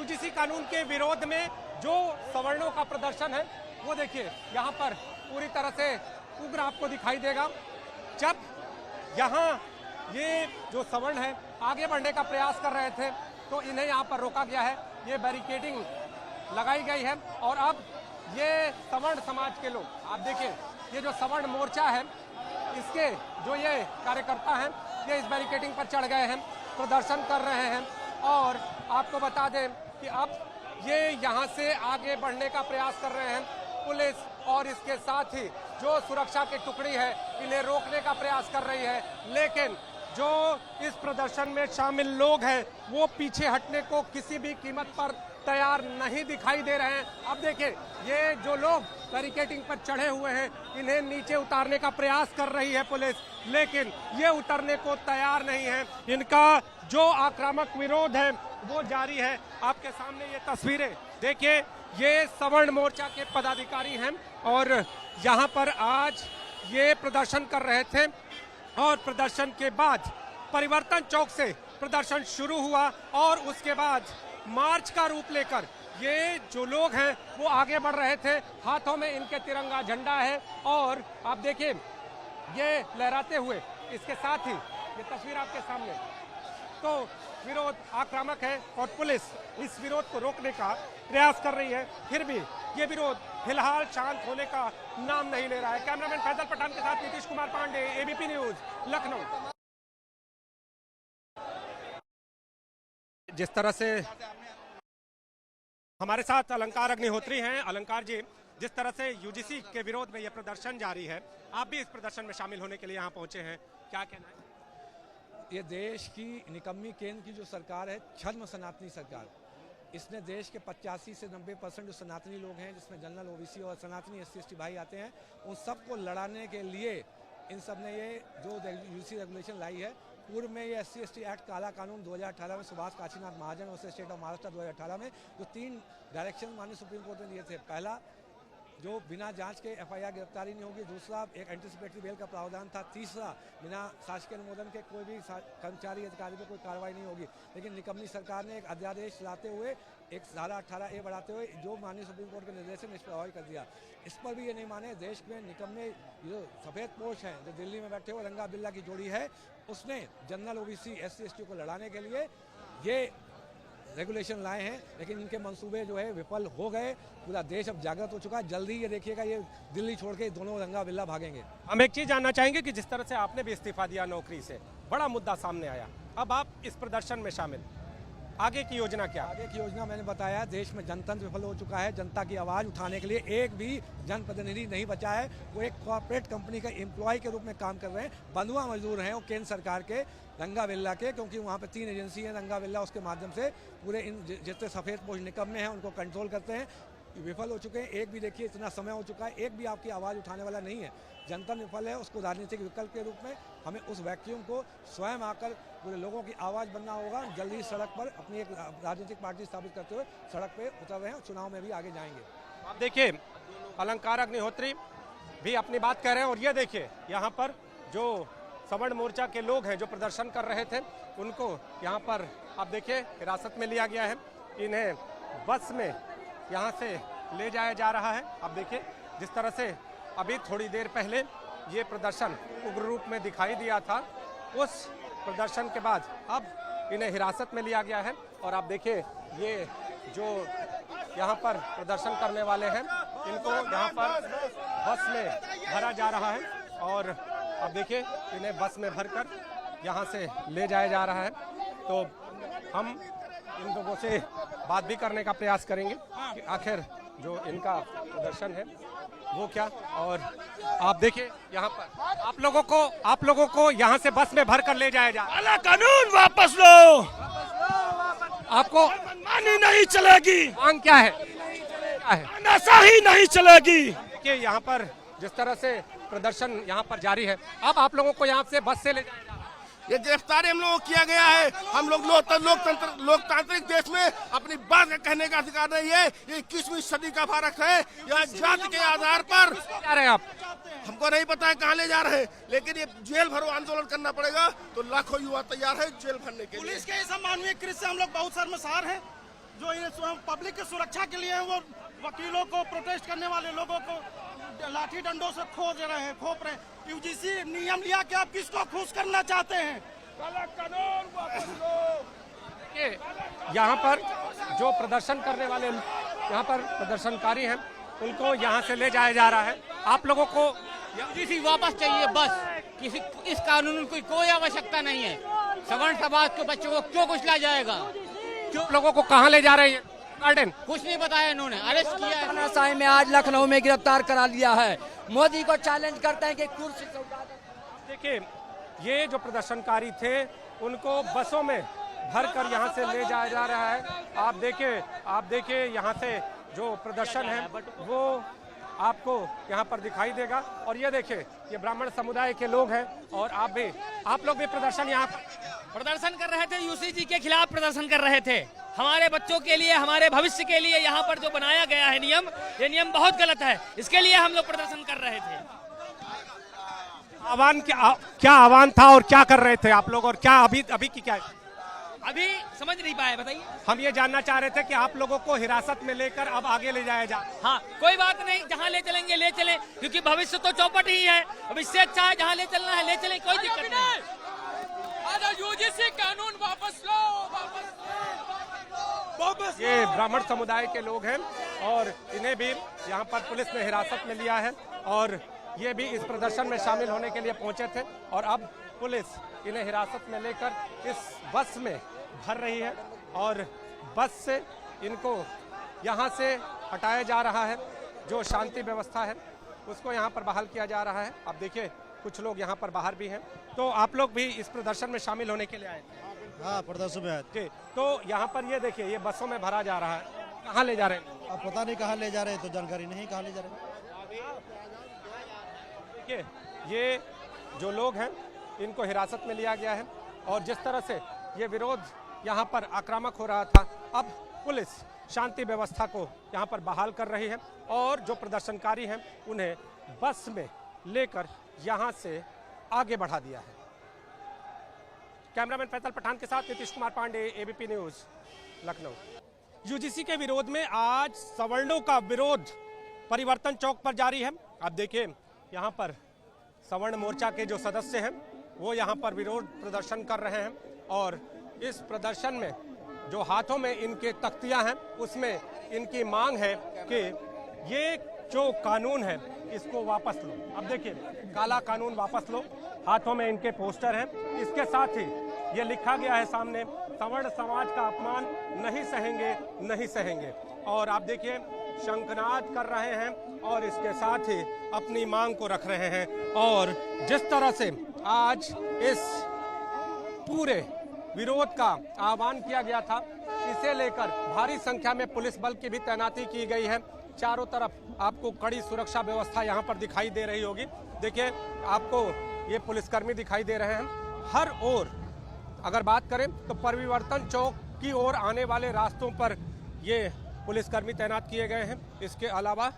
UGC कानून के विरोध में जो सवर्णों का प्रदर्शन है वो देखिए यहाँ पर पूरी तरह से उग्र आपको दिखाई देगा। जब यहाँ ये जो सवर्ण है आगे बढ़ने का प्रयास कर रहे थे तो इन्हें यहाँ पर रोका गया है, ये बैरिकेडिंग लगाई गई है। और अब ये सवर्ण समाज के लोग, आप देखिए ये जो सवर्ण मोर्चा है इसके जो ये कार्यकर्ता हैं ये इस बैरिकेडिंग पर चढ़ गए हैं, प्रदर्शन कर रहे हैं। और आपको बता दें कि अब ये यहाँ से आगे बढ़ने का प्रयास कर रहे हैं। पुलिस और इसके साथ ही जो सुरक्षा की टुकड़ी है इन्हें रोकने का प्रयास कर रही है, लेकिन जो इस प्रदर्शन में शामिल लोग हैं वो पीछे हटने को किसी भी कीमत पर तैयार नहीं दिखाई दे रहे हैं। अब देखिए ये जो लोग बैरिकेडिंग पर चढ़े हुए हैं इन्हें नीचे उतारने का प्रयास कर रही है पुलिस, लेकिन ये उतरने को तैयार नहीं है। इनका जो आक्रामक विरोध है वो जारी है। आपके सामने ये तस्वीरें देखिए, ये सवर्ण मोर्चा के पदाधिकारी हैं और यहाँ पर आज ये प्रदर्शन कर रहे थे और प्रदर्शन के बाद परिवर्तन चौक से प्रदर्शन शुरू हुआ और उसके बाद मार्च का रूप लेकर ये जो लोग हैं वो आगे बढ़ रहे थे। हाथों में इनके तिरंगा झंडा है और आप देखिए ये लहराते हुए, इसके साथ ही ये तस्वीर आपके सामने, तो विरोध आक्रामक है और पुलिस इस विरोध को रोकने का प्रयास कर रही है। फिर भी ये विरोध फिलहाल शांत होने का नाम नहीं ले रहा है। कैमरामैन फैजल पठान के साथ नीतीश कुमार पांडे, एबीपी न्यूज, लखनऊ। जिस तरह से हमारे साथ अलंकार अग्निहोत्री हैं। अलंकार जी, जिस तरह से यूजीसी के विरोध में यह प्रदर्शन जारी है, आप भी इस प्रदर्शन में शामिल होने के लिए यहाँ पहुंचे हैं, क्या कहना है? ये देश की निकम्मी केंद्र की जो सरकार है, छद्म सनातनी सरकार, इसने देश के 85 से 90% जो सनातनी लोग हैं, जिसमें जनरल, ओबीसी और सनातनी SC/ST भाई आते हैं, उन सबको लड़ाने के लिए इन सब ने ये जो यूजीसी रेगुलेशन लाई है। पूर्व में ये SC/ST एक्ट काला कानून 2018 में सुभाष काशीनाथ महाजन और स्टेट ऑफ महाराष्ट्र 2018 में जो 3 डायरेक्शन माननीय सुप्रीम कोर्ट ने दिए थे। पहला, जो बिना जांच के FIR गिरफ्तारी नहीं होगी। दूसरा, एक एंटीसिपेटरी बेल का प्रावधान था। तीसरा, बिना शासकीय अनुमोदन के कोई भी कर्मचारी अधिकारी पर कोई कार्रवाई नहीं होगी। लेकिन निकम्मी सरकार ने एक अध्यादेश लाते हुए एक धारा 18A बढ़ाते हुए जो माननीय सुप्रीम कोर्ट के निर्देश में इस पर अवॉइड कर दिया। इस पर भी ये नहीं माने। देश में निकम्मे जो सफ़ेद पोश हैं, जो दिल्ली में बैठे हुए रंगा बिल्ला की जोड़ी है, उसने जनरल, OBC, SC/ST को लड़ाने के लिए ये रेगुलेशन लाए हैं, लेकिन इनके मंसूबे जो है विफल हो गए। पूरा देश अब जागृत हो चुका है। जल्दी ये देखिएगा ये दिल्ली छोड़ के दोनों रंगा बिल्ला भागेंगे। हम एक चीज जानना चाहेंगे कि जिस तरह से आपने भी इस्तीफा दिया नौकरी से, बड़ा मुद्दा सामने आया, अब आप इस प्रदर्शन में शामिल, आगे की योजना क्या? आगे की योजना मैंने बताया, देश में जनतंत्र विफल हो चुका है। जनता की आवाज़ उठाने के लिए एक भी जनप्रतिनिधि नहीं बचा है। वो एक कॉर्पोरेट कंपनी का एम्प्लॉय के रूप में काम कर रहे हैं। बंधुआ मजदूर हैं वो केंद्र सरकार के, रंगा बिल्ला के, क्योंकि वहाँ पे 3 एजेंसी हैं रंगा बिल्ला, उसके माध्यम से पूरे इन जितने सफ़ेद पोश निकम्मे हैं उनको कंट्रोल करते हैं। विफल हो चुके हैं। एक भी देखिए इतना समय हो चुका है, एक भी आपकी आवाज़ उठाने वाला नहीं है। जनता विफल है, उसको राजनीतिक विकल्प के रूप में हमें उस वैक्यूम को स्वयं आकर पूरे लोगों की आवाज़ बनना होगा। जल्दी सड़क पर अपनी एक राजनीतिक पार्टी स्थापित करते हुए सड़क पे उतर रहे हैं, चुनाव में भी आगे जाएंगे। आप देखिए अलंकार अग्निहोत्री भी अपनी बात कह रहे हैं और ये देखिए यहाँ पर जो सवर्ण मोर्चा के लोग हैं जो प्रदर्शन कर रहे थे, उनको यहाँ पर आप देखिए हिरासत में लिया गया है। इन्हें बस में यहाँ से ले जाया जा रहा है। अब देखिए जिस तरह से अभी थोड़ी देर पहले ये प्रदर्शन उग्र रूप में दिखाई दिया था, उस प्रदर्शन के बाद अब इन्हें हिरासत में लिया गया है। और आप देखिए ये जो यहाँ पर प्रदर्शन करने वाले हैं इनको यहाँ पर बस में भरा जा रहा है और अब देखिए इन्हें बस में भरकर यहाँ से ले जाया जा रहा है। तो हम इन लोगों से बात भी करने का प्रयास करेंगे कि आखिर जो इनका प्रदर्शन है वो क्या। और आप देखिए यहाँ पर आप लोगों को यहाँ से बस में भरकर ले जाया जा रहा है। कानून वापस लो, आपको मनमानी नहीं चलेगी, मांग क्या है? तानाशाही नहीं चलेगी। देखिए यहाँ पर जिस तरह से प्रदर्शन यहाँ पर जारी है, अब आप लोगों को यहाँ से बस से ले जाया जा रहा है। ये गिरफ्तारी हम लोगों को किया गया है। हम लोग लोकतांत्रिक देश में अपनी बात कहने का अधिकार नहीं है। ये 21वीं सदी का भारत है। यहाँ जाति के आधार पर जा रहे हैं आप? हमको नहीं पता है कहाँ ले जा रहे हैं, लेकिन ये जेल भरो आंदोलन करना पड़ेगा। तो लाखों युवा तैयार है जेल भरने के लिए। पुलिस के इस अमानवीय कृत्य से हम लोग बहुत शर्मसार हैं। जो ये पब्लिक की सुरक्षा के लिए है वो वकीलों को, प्रोटेस्ट करने वाले लोगों को लाठी डंडों से खोप रहे हैं। यूजीसी नियम लिया कि आप किसको खुश करना चाहते हैं? काला कानून वापस लो। यहाँ पर जो प्रदर्शन करने वाले यहाँ पर प्रदर्शनकारी हैं उनको यहाँ से ले जाया जा रहा है। आप लोगों को यूजीसी वापस चाहिए बस। किसी इस कानून की कोई आवश्यकता नहीं है। सवर्ण समाज के बच्चों को क्यों कुचला जाएगा? क्यों लोगों को कहाँ ले जा रहे हैं? गार्डन कुछ नहीं बताया इन्होंने, अरेस्ट किया है। तानाशाही में आज लखनऊ में गिरफ्तार करा लिया है। मोदी को चैलेंज करते हैं कि कुर्सी से उठा दो। देखिए, ये जो प्रदर्शनकारी थे उनको बसों में भरकर यहाँ से ले जाया जा रहा है। आप देखिए यहाँ से जो प्रदर्शन है वो आपको यहाँ पर दिखाई देगा। और ये देखिए, ये ब्राह्मण समुदाय के लोग हैं और आप लोग भी प्रदर्शन यहाँ प्रदर्शन कर रहे थे, यूजीसी के खिलाफ प्रदर्शन कर रहे थे। हमारे बच्चों के लिए, हमारे भविष्य के लिए यहाँ पर जो बनाया गया है नियम, ये नियम बहुत गलत है। इसके लिए हम लोग प्रदर्शन कर रहे थे। क्या आह्वान था और क्या कर रहे थे आप लोग, और क्या अभी की क्या है? अभी समझ नहीं पाए, बताइए। हम ये जानना चाह रहे थे कि आप लोगों को हिरासत में लेकर अब आगे ले जाया जाए। हाँ, कोई बात नहीं, जहाँ ले चलेंगे ले चलें, क्योंकि भविष्य तो चौपट ही है। अब इससे अच्छा है जहाँ ले चलना है ले चलें, कोई दिक्कत नहीं। यूजीसी कानून वापस लो, वापस। ये ब्राह्मण समुदाय के लोग हैं और इन्हें भी यहाँ पर पुलिस ने हिरासत में लिया है और ये भी इस प्रदर्शन में शामिल होने के लिए पहुंचे थे और अब पुलिस इन्हें हिरासत में लेकर इस बस में भर रही है और बस से इनको यहाँ से हटाया जा रहा है। जो शांति व्यवस्था है उसको यहाँ पर बहाल किया जा रहा है। अब देखिए, कुछ लोग यहाँ पर बाहर भी हैं। तो आप लोग भी इस प्रदर्शन में शामिल होने के लिए आए थे? हाँ, प्रदर्शन में आए थे। तो यहाँ पर ये देखिए, ये बसों में भरा जा रहा है। कहाँ ले जा रहे हैं? अब पता नहीं कहाँ ले जा रहे हैं, तो जानकारी नहीं कहाँ ले जा रहे हैं। देखिए, ये जो लोग हैं इनको हिरासत में लिया गया है और जिस तरह से ये विरोध यहाँ पर आक्रामक हो रहा था, अब पुलिस शांति व्यवस्था को यहाँ पर बहाल कर रही है और जो प्रदर्शनकारी हैं उन्हें बस में लेकर यहाँ से आगे बढ़ा दिया है। कैमरामैन फैसल पठान के साथ Nitish Kumar Pandey, ABP News, Lucknow. UGC के विरोध में आज सवर्णों का विरोध परिवर्तन चौक पर जारी है। आप देखिए, यहाँ पर सवर्ण मोर्चा के जो सदस्य हैं वो यहाँ पर विरोध प्रदर्शन कर रहे हैं और इस प्रदर्शन में जो हाथों में इनके तख्तियां हैं उसमें इनकी मांग है कि ये जो कानून है इसको वापस लो। अब देखिए, काला कानून वापस लो, हाथों में इनके पोस्टर हैं। इसके साथ ही ये लिखा गया है सामने, सवर्ण समाज का अपमान नहीं सहेंगे, नहीं सहेंगे। और आप देखिए, शंखनाद कर रहे हैं और इसके साथ ही अपनी मांग को रख रहे हैं। और जिस तरह से आज इस पूरे विरोध का आह्वान किया गया था, इसे लेकर भारी संख्या में पुलिस बल की भी तैनाती की गई है। चारों तरफ आपको कड़ी सुरक्षा व्यवस्था यहाँ पर दिखाई दे रही होगी। देखिए, आपको ये पुलिसकर्मी दिखाई दे रहे हैं हर ओर। अगर बात करें तो परिवर्तन चौक की ओर आने वाले रास्तों पर ये पुलिसकर्मी तैनात किए गए हैं। इसके अलावा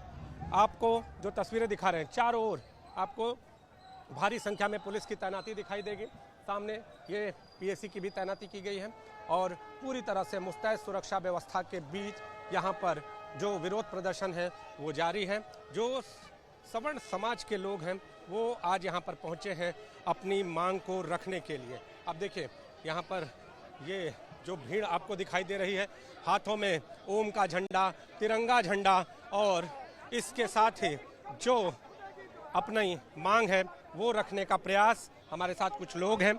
आपको जो तस्वीरें दिखा रहे हैं, चारों ओर आपको भारी संख्या में पुलिस की तैनाती दिखाई देगी। सामने ये पीएसी की भी तैनाती की गई है और पूरी तरह से मुस्तैद सुरक्षा व्यवस्था के बीच यहाँ पर जो विरोध प्रदर्शन है वो जारी है। जो सवर्ण समाज के लोग हैं वो आज यहाँ पर पहुँचे हैं अपनी मांग को रखने के लिए। अब देखिए, यहाँ पर ये जो भीड़ आपको दिखाई दे रही है, हाथों में ओम का झंडा, तिरंगा झंडा और इसके साथ ही जो अपनी मांग है वो रखने का प्रयास। हमारे साथ कुछ लोग हैं,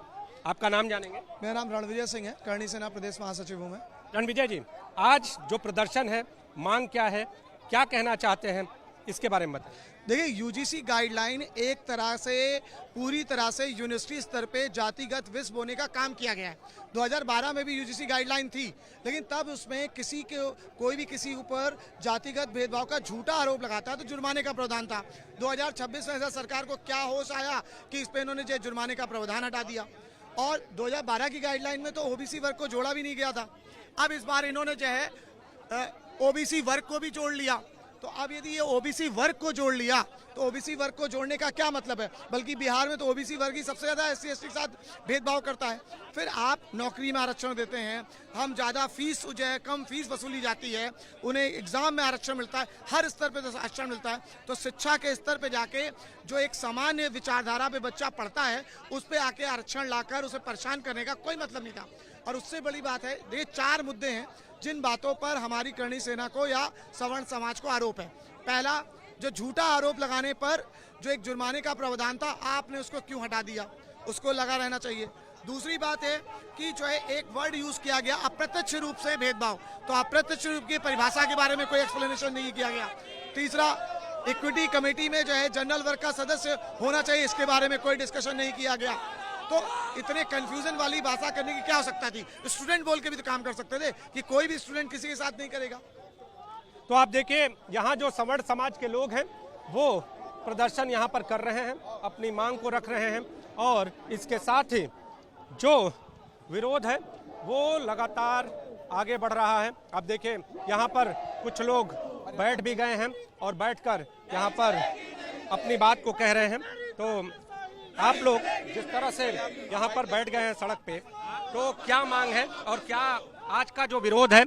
आपका नाम जानेंगे? मेरा नाम रणविजय सिंह है, करणी सेना प्रदेश महासचिव हूँ मैं। रणविजय जी, आज जो प्रदर्शन है, मांग क्या है, क्या कहना चाहते हैं, इसके बारे में बताएं। देखिए, यूजीसी गाइडलाइन एक तरह से पूरी तरह से यूनिवर्सिटी स्तर पे जातिगत विष बोने का काम किया गया है। 2012 में भी यूजीसी गाइडलाइन थी, लेकिन तब उसमें कोई भी किसी ऊपर जातिगत भेदभाव का झूठा आरोप लगाता तो जुर्माने का प्रावधान था। 2026 में ऐसा सरकार को क्या होश आया कि इस पे इन्होंने जो जुर्माने का प्रावधान हटा दिया। और 2012 की गाइडलाइन में तो ओबीसी वर्ग को जोड़ा भी नहीं गया था। अब इस बार इन्होंने जो है ओबीसी वर्ग को भी जोड़ लिया तो अब यदि ये ओबीसी वर्ग को जोड़ लिया तो ओबीसी वर्ग को जोड़ने का क्या मतलब है? बल्कि बिहार में तो ओबीसी वर्ग ही सबसे ज्यादा एससी एसटी के साथ भेदभाव करता है। फिर आप नौकरी में आरक्षण देते हैं, हम ज्यादा फीस जो है कम फीस वसूली जाती है, उन्हें एग्जाम में आरक्षण मिलता है, हर स्तर पे तो आरक्षण मिलता है। तो शिक्षा के स्तर पे जाके जो एक सामान्य विचारधारा पे बच्चा पढ़ता है उस पे आके आरक्षण लाकर उसे परेशान करने का कोई मतलब नहीं था। और उससे बड़ी बात है, ये 4 मुद्दे हैं जिन बातों पर हमारी करणी सेना को या सवर्ण समाज को आरोप है। पहला, जो झूठा आरोप लगाने पर जो एक जुर्माने का प्रावधान था, आपने उसको क्यों हटा दिया? उसको लगा रहना चाहिए। दूसरी बात है कि जो है एक वर्ड यूज किया गया अप्रत्यक्ष रूप से भेदभाव, तो अप्रत्यक्ष रूप की परिभाषा के बारे में कोई एक्सप्लेनेशन नहीं किया गया। तीसरा, इक्विटी कमेटी में जो है जनरल वर्ग का सदस्य होना चाहिए, इसके बारे में कोई डिस्कशन नहीं किया गया। तो इतने कंफ्यूजन वाली भाषा करने की क्या आवश्यकता थी? स्टूडेंट बोल के भी तो काम कर सकते थे कि कोई भी स्टूडेंट किसी के साथ नहीं करेगा। तो आप देखिए, यहाँ जो सवर्ण समाज के लोग हैं वो प्रदर्शन यहाँ पर कर रहे हैं, अपनी मांग को रख रहे हैं, और इसके साथ ही जो विरोध है वो लगातार आगे बढ़ रहा है। अब देखिए, यहाँ पर कुछ लोग बैठ भी गए हैं और बैठकर यहाँ पर अपनी बात को कह रहे हैं। तो आप लोग जिस तरह से यहाँ पर बैठ गए हैं सड़क पे, तो क्या मांग है और क्या आज का जो विरोध है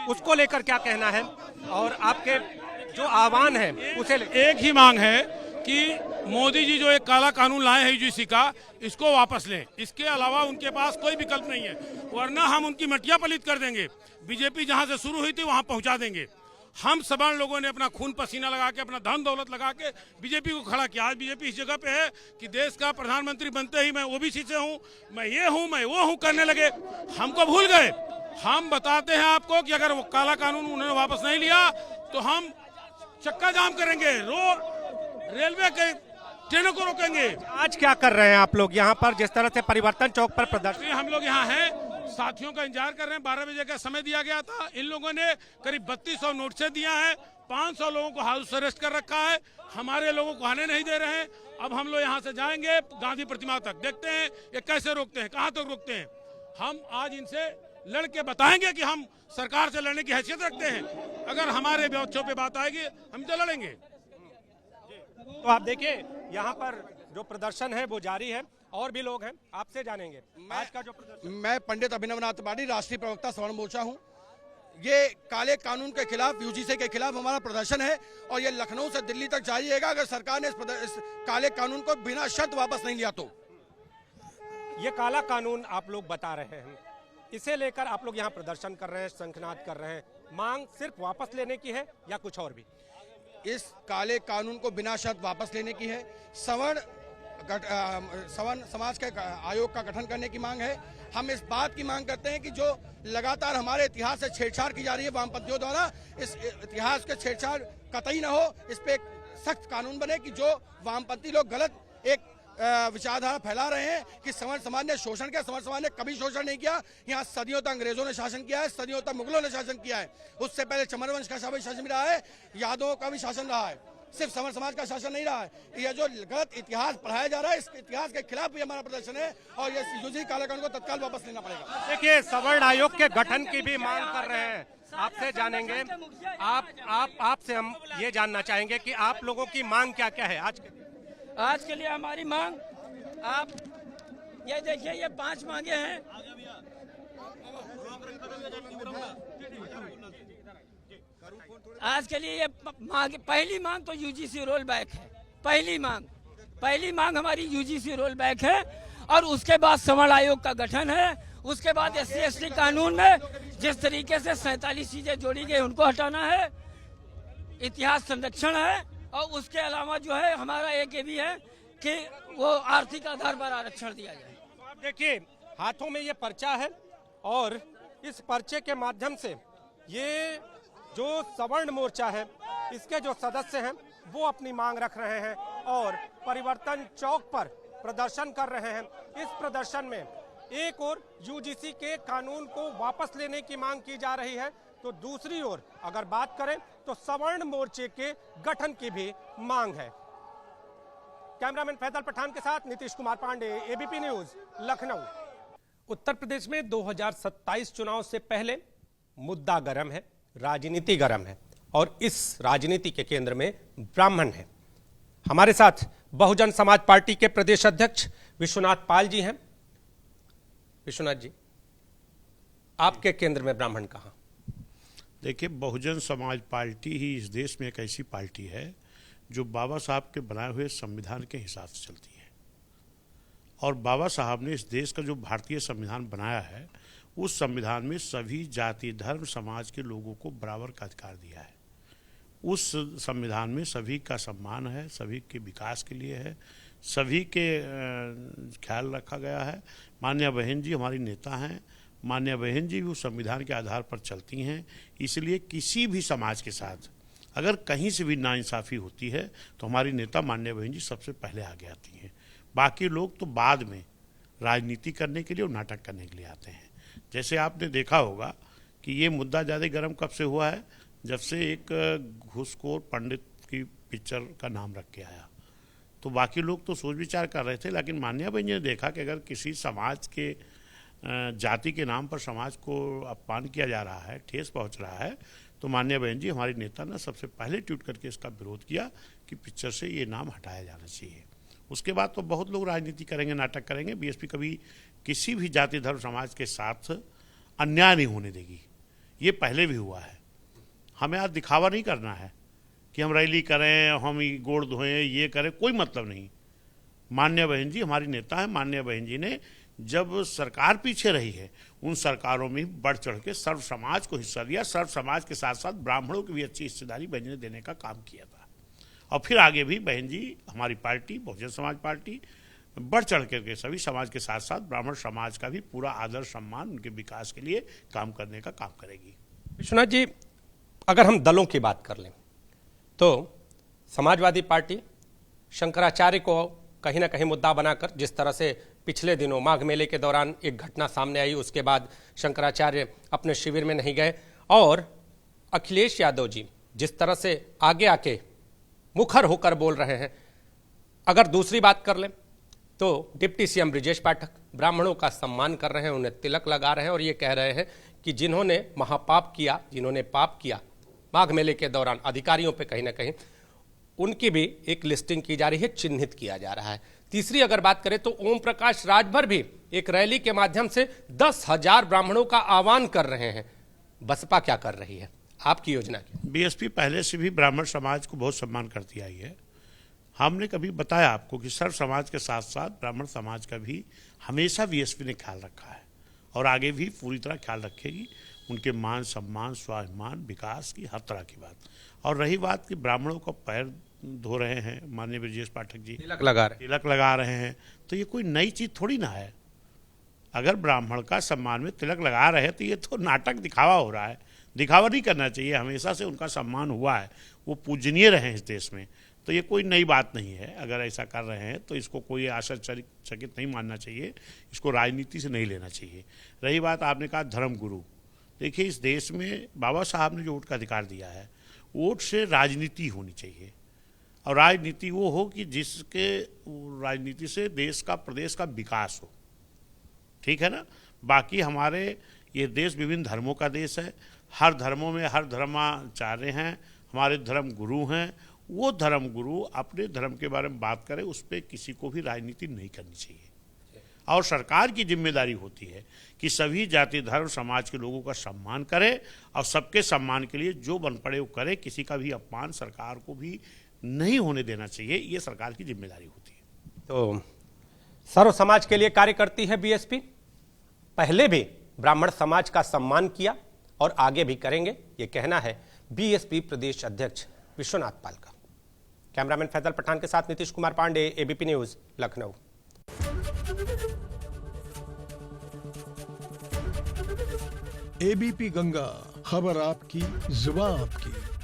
उसको लेकर क्या कहना है, और आपके जो आह्वान है उसे एक ही मांग है कि मोदी जी जो एक काला कानून लाए हैं यूजीसी का, इसको वापस लें। इसके अलावा उनके पास कोई विकल्प नहीं है, वरना हम उनकी मटिया पलित कर देंगे। बीजेपी जहां से शुरू हुई थी वहां पहुंचा देंगे। हम सवर्ण लोगों ने अपना खून पसीना लगा के, अपना धन दौलत लगा के बीजेपी को खड़ा किया। आज बीजेपी इस जगह पे है कि देश का प्रधानमंत्री बनते ही मैं ओबीसी से हूँ, मैं ये हूँ, मैं वो हूँ करने लगे। हमको भूल गए। हम बताते हैं आपको कि अगर वो काला कानून उन्होंने वापस नहीं लिया तो हम चक्का जाम करेंगे, रेलवे के ट्रेनों को रोकेंगे। आज क्या कर रहे हैं आप लोग यहाँ पर, जिस तरह से परिवर्तन चौक पर प्रदर्शन? हम लोग यहाँ हैं, साथियों का इंतजार कर रहे हैं। 12 बजे का समय दिया गया था। इन लोगों ने करीब 3200 नोटिस दिया है, 500 लोगों को हाउस अरेस्ट कर रखा है, हमारे लोगों को आने नहीं दे रहे हैं। अब हम लोग यहाँ से जाएंगे गांधी प्रतिमा तक, देखते हैं ये कैसे रोकते हैं, कहाँ तक रोकते हैं। हम आज इनसे लड़के बताएंगे कि हम सरकार से लड़ने की हैसियत रखते हैं। अगर हमारे बच्चों पे बात आएगी हम तो लड़ेंगे। तो आप देखिए, यहाँ पर जो प्रदर्शन है वो जारी है, और भी लोग हैं, आपसे जानेंगे आज का जो प्रदर्शन। मैं पंडित अभिनवनाथ त्रिपाठी, राष्ट्रीय प्रवक्ता सवर्ण मोर्चा हूँ। ये काले कानून के खिलाफ, यूजीसी के खिलाफ हमारा प्रदर्शन है, और ये लखनऊ से दिल्ली तक जारी रहेगा अगर सरकार ने इस काले कानून को बिना शर्त वापस नहीं लिया तो। ये काला कानून आप लोग बता रहे हैं, इसे लेकर आप लोग यहाँ प्रदर्शन कर रहे हैं, शंखनाद कर रहे हैं। मांग सिर्फ वापस लेने की है या कुछ और भी? इस काले कानून को बिना शर्त वापस लेने की है। सवर्ण समाज के आयोग का गठन करने की मांग है। हम इस बात की मांग करते हैं कि जो लगातार हमारे इतिहास से छेड़छाड़ की जा रही है वामपंथियों द्वारा, इस इतिहास के छेड़छाड़ कतई न हो। इस पे एक सख्त कानून बने कि जो वामपंथी लोग गलत एक विचारधारा फैला रहे हैं कि सवर्ण समाज ने शोषण किया। सवर्ण समाज ने कभी शोषण नहीं किया। यहाँ सदियों तक अंग्रेजों ने शासन किया है, सदियों तक मुगलों ने शासन किया है, उससे पहले चमर वंश का शासन भी रहा है, यादवों का भी शासन रहा है, सिर्फ सवर्ण समाज का शासन नहीं रहा है। यह जो गलत इतिहास पढ़ाया जा रहा है, इस इतिहास के खिलाफ भी हमारा प्रदर्शन है, और ये यूजीसी काले कानून को तत्काल वापस लेना पड़ेगा। देखिए, सवर्ण आयोग के गठन की भी मांग कर रहे हैं, आपसे जानेंगे। आपसे हम ये जानना चाहेंगे कि आप लोगों की मांग क्या क्या है आज के लिए? हमारी मांग, आप ये देखिए, ये 5 मांगे हैं। आज के लिए ये पहली मांग तो यूजीसी रोल बैक है। पहली मांग हमारी यूजीसी रोल बैक है, और उसके बाद सवर्ण आयोग का गठन है। उसके बाद SC ST कानून में जिस तरीके से 47 चीजें जोड़ी गई उनको हटाना है। इतिहास संरक्षण है, और उसके अलावा जो है हमारा एक ये भी है कि वो आर्थिक आधार पर आरक्षण दिया जाए। आप देखिए, हाथों में ये पर्चा है, और इस पर्चे के माध्यम से ये जो सवर्ण मोर्चा है, इसके जो सदस्य हैं वो अपनी मांग रख रहे हैं और परिवर्तन चौक पर प्रदर्शन कर रहे हैं। इस प्रदर्शन में एक ओर यूजीसी के कानून को वापस लेने की मांग की जा रही है, तो दूसरी ओर अगर बात करें तो सवर्ण मोर्चे के गठन की भी मांग है। कैमरामैन फैसल पठान के साथ नीतीश कुमार पांडे, एबीपी न्यूज, लखनऊ। उत्तर प्रदेश में 2027 चुनाव से पहले मुद्दा गर्म है, राजनीति गर्म है, और इस राजनीति के केंद्र में ब्राह्मण है। हमारे साथ बहुजन समाज पार्टी के प्रदेश अध्यक्ष विश्वनाथ पाल जी हैं। विश्वनाथ जी, आपके केंद्र में ब्राह्मण कहां? देखिए, बहुजन समाज पार्टी ही इस देश में एक ऐसी पार्टी है जो बाबा साहब के बनाए हुए संविधान के हिसाब से चलती है। और बाबा साहब ने इस देश का जो भारतीय संविधान बनाया है, उस संविधान में सभी जाति धर्म समाज के लोगों को बराबर का अधिकार दिया है। उस संविधान में सभी का सम्मान है, सभी के विकास के लिए है, सभी के ख्याल रखा गया है। माननीय बहन जी हमारी नेता हैं, माननीय बहन जी भी उस संविधान के आधार पर चलती हैं। इसलिए किसी भी समाज के साथ अगर कहीं से भी नाइंसाफ़ी होती है तो हमारी नेता माननीय बहन जी सबसे पहले आगे आती हैं। बाकी लोग तो बाद में राजनीति करने के लिए और नाटक करने के लिए आते हैं। जैसे आपने देखा होगा कि ये मुद्दा ज़्यादा गर्म कब से हुआ है, जब से एक घूसखोर पंडित की पिक्चर का नाम रख के आया। तो बाकी लोग तो सोच विचार कर रहे थे, लेकिन माननीय बहन जी ने देखा कि अगर किसी समाज के जाति के नाम पर समाज को अपमान किया जा रहा है, ठेस पहुंच रहा है, तो माननीय बहन जी हमारी नेता ने सबसे पहले ट्वीट करके इसका विरोध किया कि पिक्चर से ये नाम हटाया जाना चाहिए। उसके बाद तो बहुत लोग राजनीति करेंगे, नाटक करेंगे। बीएसपी कभी किसी भी जाति धर्म समाज के साथ अन्याय नहीं होने देगी। ये पहले भी हुआ है। हमें आज दिखावा नहीं करना है कि हम रैली करें, हम गोड़ धोएं, ये करें, कोई मतलब नहीं। माननीय बहन जी हमारी नेता है। माननीय बहन जी ने जब सरकार पीछे रही है, उन सरकारों में बढ़ चढ़ के सर्व समाज को हिस्सा दिया। सर्व समाज के साथ साथ ब्राह्मणों की भी अच्छी हिस्सेदारी बहन जी ने देने का काम किया था। और फिर आगे भी बहन जी हमारी पार्टी बहुजन समाज पार्टी बढ़ चढ़ करके सभी समाज के साथ साथ ब्राह्मण समाज का भी पूरा आदर सम्मान, उनके विकास के लिए काम करने का काम करेगी। विश्वनाथ जी, अगर हम दलों की बात कर लें तो समाजवादी पार्टी शंकराचार्य को कहीं ना कहीं मुद्दा बनाकर, जिस तरह से पिछले दिनों माघ मेले के दौरान एक घटना सामने आई, उसके बाद शंकराचार्य अपने शिविर में नहीं गए, और अखिलेश यादव जी जिस तरह से आगे आके मुखर होकर बोल रहे हैं। अगर दूसरी बात कर लें तो डिप्टी सीएम ब्रिजेश पाठक ब्राह्मणों का सम्मान कर रहे हैं, उन्हें तिलक लगा रहे हैं और ये कह रहे हैं कि जिन्होंने महापाप किया, जिन्होंने पाप किया माघ मेले के दौरान, अधिकारियों पे कहीं ना कहीं उनकी भी एक लिस्टिंग की जा रही है, चिन्हित किया जा रहा है। तीसरी अगर बात करें तो ओम प्रकाश राजभर भी एक रैली के माध्यम से 10,000 ब्राह्मणों का आह्वान कर रहे हैं। बसपा क्या कर रही है आपकी योजना की? बीएसपी पहले से भी ब्राह्मण समाज को बहुत सम्मान करती आई है। हमने कभी बताया आपको कि सर्व समाज के साथ साथ ब्राह्मण समाज का भी हमेशा बीएसपी ने ख्याल रखा है और आगे भी पूरी तरह ख्याल रखेगी। उनके मान सम्मान, स्वाभिमान, विकास की हर तरह की बात। और रही बात कि ब्राह्मणों का पैर धो रहे हैं माननीय ब्रिजेश पाठक जी, तिलक लगा रहे हैं, तो ये कोई नई चीज थोड़ी ना है। अगर ब्राह्मण का सम्मान में तिलक लगा रहे हैं तो ये तो नाटक दिखावा हो रहा है। दिखावा नहीं करना चाहिए। हमेशा से उनका सम्मान हुआ है, वो पूजनीय रहे हैं इस देश में, तो ये कोई नई बात नहीं है। अगर ऐसा कर रहे हैं तो इसको कोई आश्चर्यचकित नहीं मानना चाहिए, इसको राजनीति से नहीं लेना चाहिए। रही बात आपने कहा धर्मगुरु, देखिए इस देश में बाबा साहब ने जो वोट का अधिकार दिया है, वोट से राजनीति होनी चाहिए। और राजनीति वो हो कि जिसके राजनीति से देश का, प्रदेश का विकास हो, ठीक है ना। बाकी हमारे ये देश विभिन्न धर्मों का देश है। हर धर्मों में हर धर्माचार्य हैं, हमारे धर्म गुरु हैं। वो धर्म गुरु अपने धर्म के बारे में बात करें, उस पर किसी को भी राजनीति नहीं करनी चाहिए। और सरकार की जिम्मेदारी होती है कि सभी जाति धर्म समाज के लोगों का सम्मान करे और सबके सम्मान के लिए जो बन पड़े वो करे। किसी का भी अपमान सरकार को भी नहीं होने देना चाहिए, ये सरकार की जिम्मेदारी होती है। तो सर्व समाज के लिए कार्य करती है बीएसपी। पहले भी ब्राह्मण समाज का सम्मान किया और आगे भी करेंगे, ये कहना है बीएसपी प्रदेश अध्यक्ष विश्वनाथ पाल का। कैमरामैन फैजल पठान के साथ Nitish Kumar Pandey, ABP News, Lucknow. ABP Ganga, खबर आपकी, जुबान आपकी।